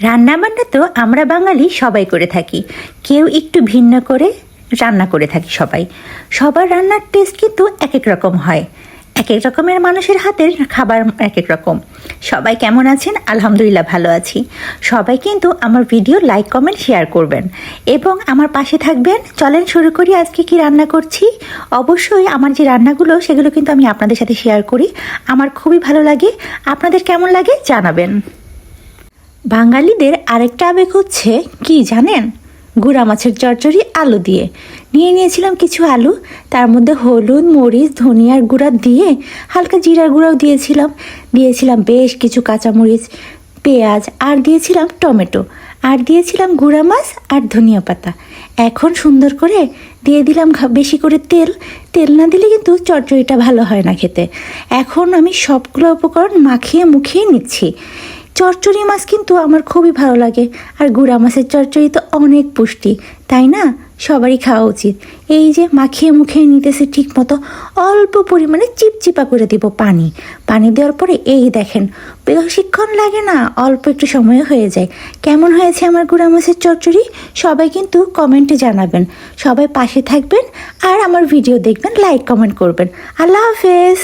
রান্নাবান্না তো আমরা বাঙালি সবাই করে থাকি, কেউ একটু ভিন্ন করে রান্না করে থাকি সবাই। সবার রান্নার টেস্ট কিন্তু এক এক রকম হয়, এক এক রকমের মানুষের হাতের খাবার এক এক রকম। সবাই কেমন আছেন? আলহামদুলিল্লাহ ভালো আছি। সবাই কিন্তু আমার ভিডিও লাইক কমেন্ট শেয়ার করবেন এবং আমার পাশে থাকবেন। চলেন শুরু করি আজকে কি রান্না করছি। অবশ্যই আমার যে রান্নাগুলো সেগুলো কিন্তু আমি আপনাদের সাথে শেয়ার করি, আমার খুবই ভালো লাগে। আপনাদের কেমন লাগে জানাবেন। বাঙালিদের আরেকটা আবেগ হচ্ছে কি জানেন? গুঁড়া মাছের চচ্চড়ি আলু দিয়ে। নিয়েছিলাম কিছু আলু, তার মধ্যে হলুদ, মরিচ, ধনিয়ার গুঁড়া দিয়ে হালকা জিরার গুঁড়াও দিয়েছিলাম বেশ কিছু কাঁচামরিচ, পেঁয়াজ, আর দিয়েছিলাম টমেটো, আর দিয়েছিলাম গুঁড়া মাছ আর ধনিয়া পাতা। এখন সুন্দর করে দিয়ে দিলাম বেশি করে তেল না দিলে কিন্তু চচ্চড়িটা ভালো হয় না খেতে। এখন আমি সবগুলো উপকরণ মুখিয়ে নিচ্ছি। চচ্চড়ি মাছ কিন্তু আমার খুবই ভালো লাগে, আর গুঁড়া মাছের চচ্চড়ি তো অনেক পুষ্টি, তাই না? সবারই খাওয়া উচিত। এই যে মুখিয়ে নিতেছে ঠিক মতো, অল্প পরিমাণে চিপচিপা করে দিব পানি দেওয়ার পরে এই দেখেন, বেশিক্ষণ লাগে না, অল্প একটু সময় হয়ে যায়। কেমন হয়েছে আমার গুঁড়া মাছের চচ্চড়ি? সবাই কিন্তু কমেন্টে জানাবেন। সবাই পাশে থাকবেন আর আমার ভিডিও দেখবেন, লাইক কমেন্ট করবেন। আল্লাহ হাফেজ।